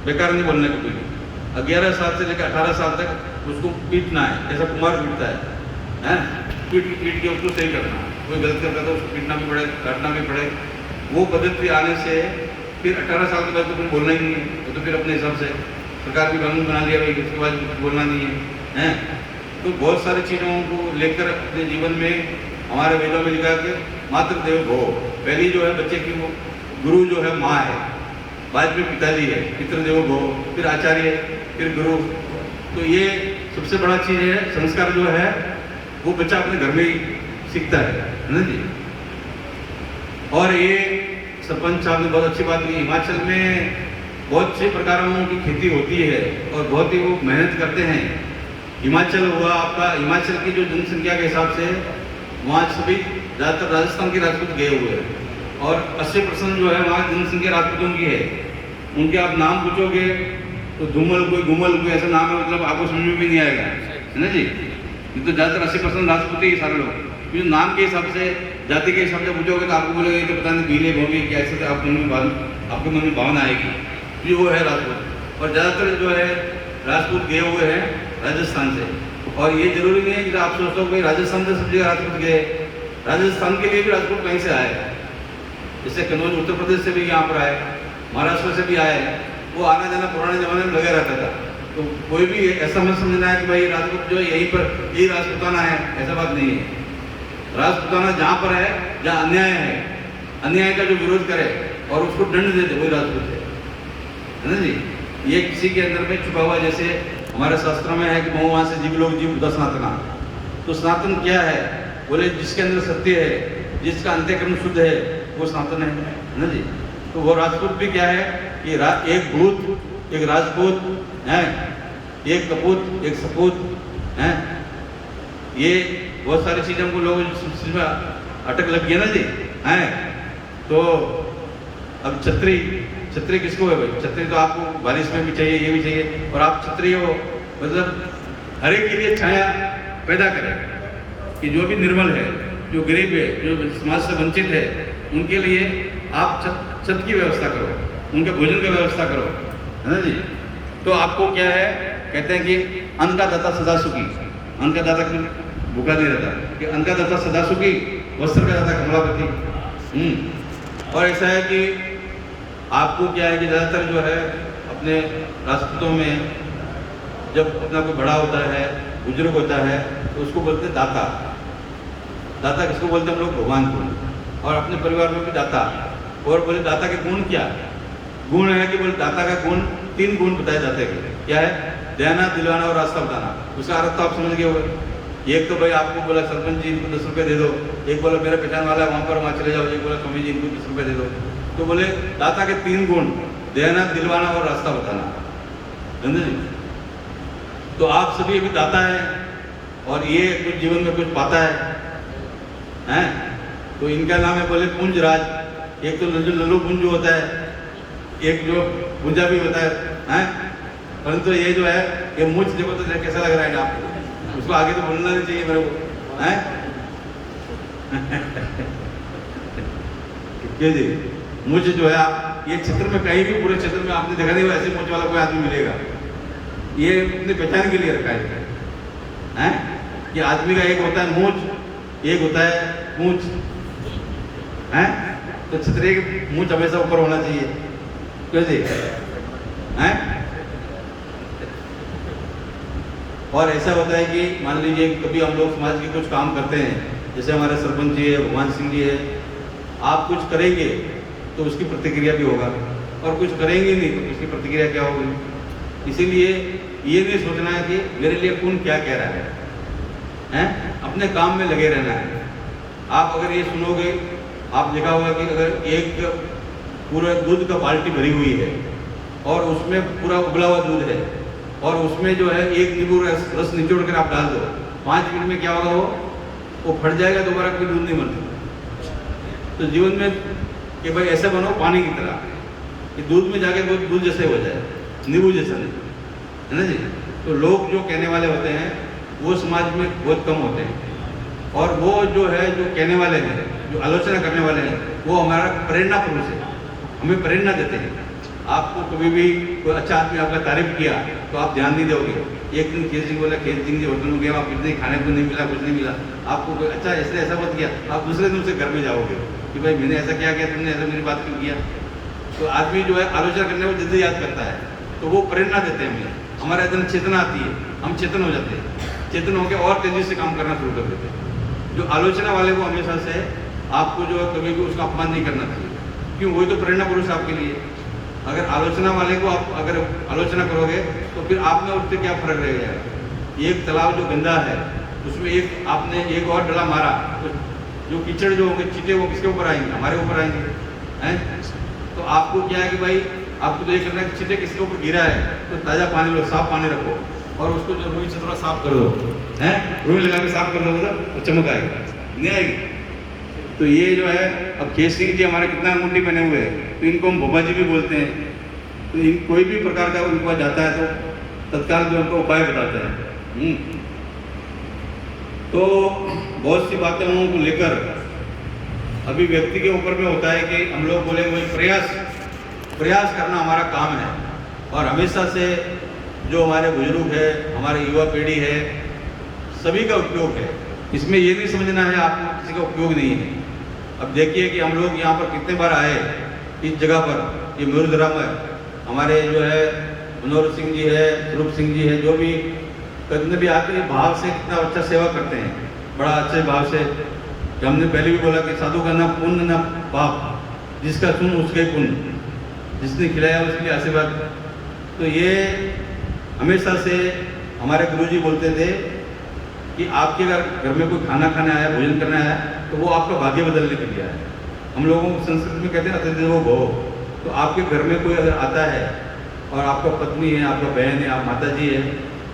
बेकार नहीं बोलने को कोई। 11 साल से लेकर 18 साल तक उसको पीटना है, जैसा कुमार पीटता है, पीट के उसको सही करना। कोई गलत करता है तो उसको पीटना भी पड़े, काटना भी पड़े। वो पद्धति आने से फिर 18 साल के बाद तो कुछ बोलना ही नहीं है, तो फिर अपने हिसाब से सरकार भी कानून बना लिया भाई, उसके बाद कुछ बोलना नहीं है। तो बहुत सारी चीज़ों को लेकर अपने जीवन में हमारे वेदों में लिखा कि मातृ देवो भव। पहली जो है बच्चे की वो गुरु जो है माँ है, बाद में पिताजी है, पितृदेवो भव, फिर आचार्य, फिर गुरु। तो ये सबसे बड़ा चीज़ है, संस्कार जो है वो बच्चा अपने घर में ही सीखता है ना जी। और ये सरपंच साहब ने बहुत अच्छी बात की, हिमाचल में बहुत से प्रकारों की खेती होती है और बहुत ही वो मेहनत करते हैं। हिमाचल हुआ आपका, हिमाचल की जो जनसंख्या के हिसाब से वहाँ सभी ज़्यादातर राजस्थान के राजपूत गए हुए हैं और 80% जो है वहाँ जनसंख्या राजपूतों की है। उनके आप नाम पूछोगे तो धूमल कोई घुमल कोई ऐसा नाम है, मतलब आपको समझ में भी नहीं आएगा, है ना जी। ये तो ज़्यादातर 80% राजपूत ही सारे लोग। क्योंकि नाम के हिसाब से, जाति के हिसाब से पूछोगे तो आपको बोलेगा ये तो पता नहीं भीले भोगे क्या, ऐसे तो आपके मन में भावना आएगी कि वो है राजपूत। और ज़्यादातर जो है राजपूत गए हुए हैं राजस्थान से। और ये जरूरी नहीं है कि आप सोचते हो कि राजस्थान से सब जगह राजपूत गए, राजस्थान के लिए भी राजपूत कहीं से आए। जैसे कन्नौज उत्तर प्रदेश से भी यहाँ पर आए, महाराष्ट्र से भी आए। वो आना जाना पुराने ज़माने में लगा रहता था। तो कोई भी ऐसा मत समझना है कि भाई राजपूत जो है यहीं पर यही राजपूताना है, ऐसा बात नहीं है। राजपूताना जहाँ पर है, जहाँ अन्याय है, अन्याय का जो विरोध करे और उसको दंड दे दे, वही राजपूत है ना जी। ये किसी के अंदर में छुपा हुआ, जैसे हमारे शास्त्रों में है कि बहु वहाँ से जीव लोग जीव बुद्ध सनातना। तो सनातन क्या है? बोले जिसके अंदर सत्य है, जिसका अंतःकरण शुद्ध है, वो सनातन है ना जी। तो वो राजपूत भी क्या है कि एक भूत, एक राजपूत है, एक कपूत, एक सपूत है। ये बहुत सारी चीज़ों को लोग में अटक लग गया ना जी है। तो अब छत्री, छत्री किसको है भाई? छत्री तो आपको बारिश में भी चाहिए, ये भी चाहिए। और आप छत्री हो मतलब हर एक के लिए छाया पैदा करें कि जो भी निर्मल है, जो गरीब है, जो समाज से वंचित है, उनके लिए आप छत की व्यवस्था करो, उनके भोजन की व्यवस्था करो, है ना जी। तो आपको क्या है, कहते हैं कि अन्न का दाता सदा सुखी। अन्न का दाता भूखा नहीं रहता, कि अन्न का दाता सदा सुखी, वस्त्र का दाता कमलापति। और ऐसा है कि आपको क्या है कि ज़्यादातर जो है अपने राजपूतों में जब अपना कोई बड़ा होता है, बुजुर्ग होता है, तो उसको बोलते हैं दाता। दाता किसको बोलते हैं हम लोग? भगवान को। और अपने परिवार में भी दाता। और बोले दाता के गुण क्या गुण है कि बोले दाता का गुण 3 गुण बताए जाते हैं। क्या है? देना, दिलवाना और रास्ता बताना। उसका अर्थ तो आप समझ गए होंगे। एक तो भाई आपको बोला सरपंच जी इनको 10 रुपये दे दो, एक बोला मेरा पहचान वाला है वहाँ चले जाओ, एक बोला स्वामी जी इनको 10 रुपये दे दो। तो बोले दाता के 3 गुण, देना, दिलवाना और रास्ता बताना, समझे जी। तो आप सभी अभी दाता है और ये कुछ जीवन में कुछ पाता है तो इनका नाम है बोले पुंजराज। एक तो लल्लू पुंज होता है, एक जो पुंजा भी होता है परंतु ये जो है ये मुझ देखो तो कैसा लग रहा है आपको? उसको आगे तो बोलना नहीं चाहिए मेरे को, हैं? क्या जी मुझ जो है आप ये क्षेत्र में कहीं भी पूरे क्षेत्र में आपने देखा नहीं ऐसे मुझ वाला कोई आदमी मिलेगा। ये अपनी पहचान के लिए रखा है कि आदमी का एक होता है मूंछ, एक होता है पूंछ, हैं? तो छतरी की मूंछ हमेशा ऊपर होना चाहिए, कैसे हैं? और ऐसा होता है कि मान लीजिए कभी हम लोग समाज के कुछ काम करते हैं, जैसे हमारे सरपंच जी है, भगवान सिंह जी है, आप कुछ करेंगे तो उसकी प्रतिक्रिया भी होगा और कुछ करेंगे नहीं तो उसकी प्रतिक्रिया क्या होगी। इसीलिए ये नहीं सोचना है कि मेरे लिए कौन क्या कह रहा है, अपने काम में लगे रहना है। आप अगर ये सुनोगे, आप देखा होगा कि अगर एक पूरा दूध का बाल्टी भरी हुई है और उसमें पूरा उबला हुआ दूध है और उसमें जो है एक नींबू रस निचोड़ कर आप डाल दो, 5 मिनट में क्या होगा? वो फट जाएगा, दोबारा कोई दूध नहीं बनता। तो जीवन में कि भाई ऐसा बनो पानी की तरह कि दूध में जाके वो दूध जैसे हो जाए, नींबू जैसा नहीं, है ना जी। तो लोग जो कहने वाले होते हैं वो समाज में बहुत कम होते हैं और वो जो है जो कहने वाले हैं, जो आलोचना करने वाले हैं, वो हमारा प्रेरणा पुरुष है, हमें प्रेरणा देते हैं। आपको कभी भी कोई अच्छा आदमी आपका तारीफ किया तो आप ध्यान नहीं दोगे। एक दिन खेत सिंह बोला, खेत सिंह जी होटल में गया, आप इतने खाने को नहीं मिला, कुछ नहीं मिला, आपको कोई अच्छा इसने ऐसा मत किया, आप दूसरे दिन उससे घर में जाओगे कि भाई मैंने ऐसा क्या किया, तुमने ऐसा मेरी बात क्यों किया। तो आदमी जो है आलोचना करने को जल्दी याद करता है, तो वो प्रेरणा देते हैं हमें, हमारे अंदर चेतना आती है, हम चेतन हो जाते हैं, चेतन होकर और तेजी से काम करना शुरू कर देते हैं। जो आलोचना वाले को हमेशा से आपको जो है कभी भी उसका अपमान नहीं करना चाहिए, क्यों, वही तो प्रेरणा पुरुष आपके लिए। अगर आलोचना वाले को आप अगर आलोचना करोगे तो फिर आप में उससे क्या फर्क रह जाएगा। एक तालाब जो गंदा है उसमें एक आपने एक और डला मारा तो जो कीचड़ जो होंगे चीटे वो किसके ऊपर आएंगे, हमारे ऊपर आएंगे हैं। तो आपको क्या है कि भाई आपको तो ये करना है कि चीटे किसके ऊपर गिरा है तो ताज़ा पानी लो, साफ पानी रखो और उसको जो रुई से थोड़ा साफ कर दो, हैं रुई लगा के साफ कर दो तो चमक आएगी, नहीं आएगी। तो ये जो है अब खेत सिंह जी हमारे कितना मुंडी बने हुए हैं, तो इनको हम बाबा जी भी बोलते हैं। तो इन कोई भी प्रकार का उनके पास जाता है तो तत्काल जो उनको उपाय बताते हैं। तो बहुत सी बातें उनको लेकर अभी व्यक्ति के ऊपर में होता है कि हम लोग बोले वही प्रयास करना हमारा काम है। और हमेशा से जो हमारे बुजुर्ग है, हमारे युवा पीढ़ी है, सभी का उपयोग है, इसमें ये नहीं समझना है आपको किसी का उपयोग नहीं है। अब देखिए कि हम लोग यहाँ पर कितने बार आए इस जगह पर, ये मयूरधरा में हमारे जो है मनोहर सिंह जी है, स्वरूप सिंह जी है, जो भी कितने भी आते हैं भाव से कितना अच्छा सेवा करते हैं, बड़ा अच्छे भाव से। हमने पहले भी बोला कि साधु का ना पुण्य ना पाप, जिसका सुन उसके पुण्य, जिसने खिलाया उसके लिए आशीर्वाद। तो ये हमेशा से हमारे गुरुजी बोलते थे कि आपके अगर घर में कोई खाना खाने आया, भोजन करने आया, तो वो आपका भाग्य बदलने के लिए आया। हम लोगों को संस्कृत में कहते हैं अतिथि देवो भव। तो आपके घर में कोई अगर आता है और आपका पत्नी है, आपका बहन है, आप माता जी है,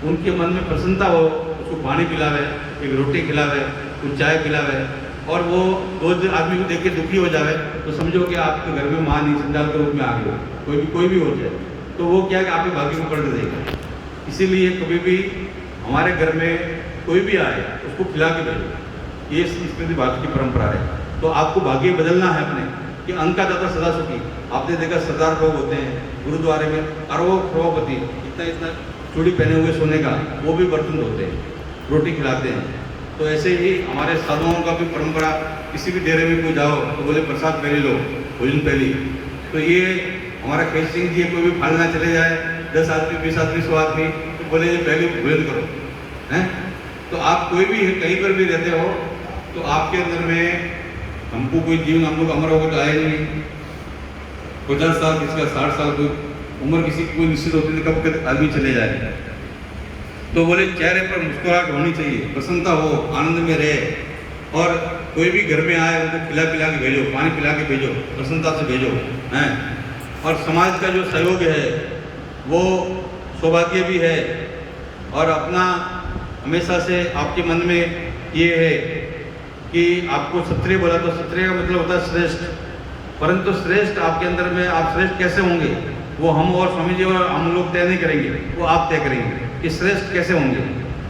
उनके मन में प्रसन्नता हो, उसको पानी पिलावे, एक रोटी खिलावे, कुछ चाय पिलावे, और वो रोज आदमी को देख के दुखी हो जाए तो समझो कि आपके घर में माँ नहीं संजाल के रूप में आ गई, कोई भी हो जाए, तो वो क्या है कि आपके भाग्य को पलट देगा। इसीलिए कभी भी हमारे घर में कोई भी आए उसको खिला के भेजो, ये संस्कृति भारत की परंपरा है। तो आपको भाग्य बदलना है अपने कि अन्न का दाता सदा सुखी। आपने देखा सरदार लोग होते हैं गुरुद्वारे में अरबों करोड़पति, इतना चूड़ी पहने हुए सोने का, वो भी बर्तन धोते हैं, रोटी खिलाते हैं। तो ऐसे ही हमारे साधुओं का भी परंपरा, किसी भी डेरे में कोई जाओ तो बोले प्रसाद पहले लो, भोजन पहले। तो ये हमारा खेत सिंह जी कोई भी फालना चले जाए, 10 आदमी 20 आदमी 100 आदमी, तो बोले पहले भोजन करो, हैं। तो आप कोई भी कहीं पर भी रहते हो तो आपके अंदर में, हमको कोई जीवन हम लोग अमर होकर तो आए नहीं, 50 साल किसी का 60 साल, कोई उम्र किसी की कोई निश्चित होती है कब आदमी चले जाए। तो बोले चेहरे पर मुस्कुराहट होनी चाहिए, प्रसन्नता हो, आनंद में रहे, और कोई भी घर में आए उनको खिला पिला के भेजो, पानी पिला के भेजो, प्रसन्नता से भेजो, हैं। और समाज का जो सहयोग है वो सौभाग्य भी है। और अपना हमेशा से आपके मन में ये है कि आपको क्षत्रिय बोला तो क्षत्रिय का मतलब होता है श्रेष्ठ, परंतु श्रेष्ठ आपके अंदर में आप श्रेष्ठ कैसे होंगे वो हम और स्वामी जी और हम लोग तय नहीं करेंगे, वो आप तय करेंगे कि श्रेष्ठ कैसे होंगे।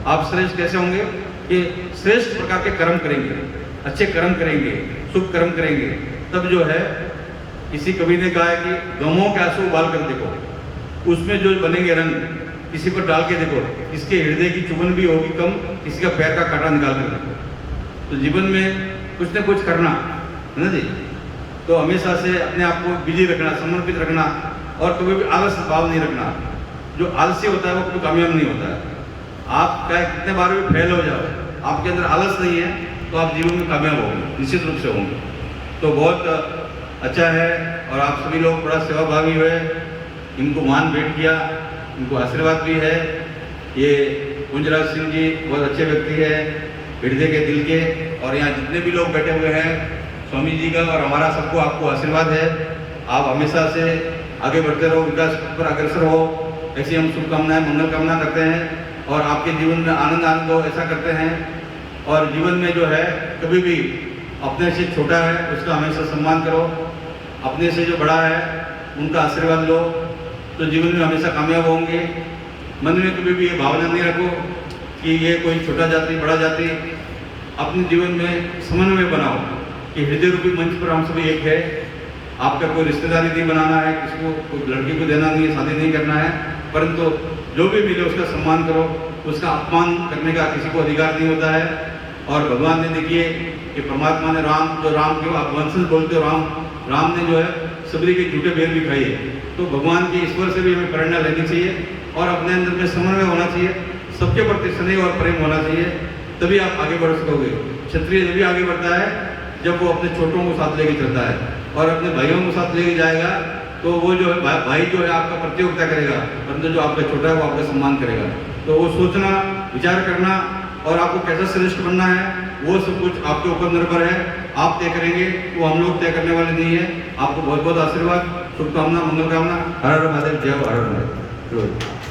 आप श्रेष्ठ कैसे होंगे कि श्रेष्ठ प्रकार के कर्म करेंगे, अच्छे कर्म करेंगे, शुभ कर्म करेंगे, तब जो है, किसी कवि ने कहा है कि गमों के आंसू उबाल कर देखो, उसमें जो बनेंगे रंग, किसी पर डाल के देखो, किसके हृदय की चुभन भी होगी कम, किसी का पैर का कांटा निकाल कर देखो। तो जीवन में कुछ न कुछ करना है ना जी। तो हमेशा से अपने आप को बिजी रखना, समर्पित रखना, और कभी भी आलस भाव नहीं रखना। जो आलसी होता है वो कभी कामयाब नहीं होता है। आप चाहे कितने बार भी फेल हो जाओ, आपके अंदर आलस नहीं है तो आप जीवन में कामयाब होंगे, निश्चित रूप से होंगे। तो बहुत अच्छा है, और आप सभी लोग बड़ा सेवाभावी हुए, इनको मान भेंट किया, इनको आशीर्वाद भी है। ये कुंजराज सिंह जी बहुत अच्छे व्यक्ति है, हृदय के दिल के, और यहाँ जितने भी लोग बैठे हुए हैं, स्वामी जी का और हमारा सबको आपको आशीर्वाद है। आप हमेशा से आगे बढ़ते रहो, विकास पर अग्रसर हो, ऐसी हम शुभकामनाएं मंगल कामना करते हैं, और आपके जीवन में आनंद हो, ऐसा करते हैं। और जीवन में जो है कभी भी अपने से छोटा है उसका हमेशा सम्मान करो, अपने से जो बड़ा है उनका आशीर्वाद लो, तो जीवन में हमेशा कामयाब होंगे। मन में कभी भी ये भावना नहीं रखो कि ये कोई छोटा जाति बड़ा जाति। अपने जीवन में समन्वय बनाओ कि हृदय रूपी मंच पर हम सभी एक है। आपका कोई रिश्तेदारी नहीं बनाना है, किसी को कोई लड़की को देना नहीं है, शादी नहीं करना है, परंतु जो भी मिले उसका सम्मान करो, उसका अपमान करने का किसी को अधिकार नहीं होता है। और भगवान ने देखिए कि परमात्मा ने राम क्यों आप वंशज बोलते हो, राम ने जो है सबरी के झूठे बेर भी खाई है। तो भगवान की ईश्वर से भी हमें प्रेरणा लेनी चाहिए और अपने अंदर में समन्वय होना चाहिए, सबके प्रति स्नेह और प्रेम होना चाहिए, तभी आप आगे बढ़ सकोगे। क्षत्रिय तभी आगे बढ़ता है जब वो अपने छोटों को साथ लेके चलता है और अपने भाइयों को साथ लेके जाएगा, तो वो जो है भाई जो है आपका प्रतियोगिता करेगा, परंतु जो आपका छोटा है वो आपका सम्मान करेगा। तो वो सोचना, विचार करना और आपको कैसा श्रेष्ठ बनना है वो सब कुछ आपके ऊपर निर्भर है, आप तय करेंगे, वो हम लोग तय करने वाले नहीं है। आपको बहुत बहुत आशीर्वाद, शुभकामना, मंगल कामना। हर हर महादेव, जय हर हर महादेव।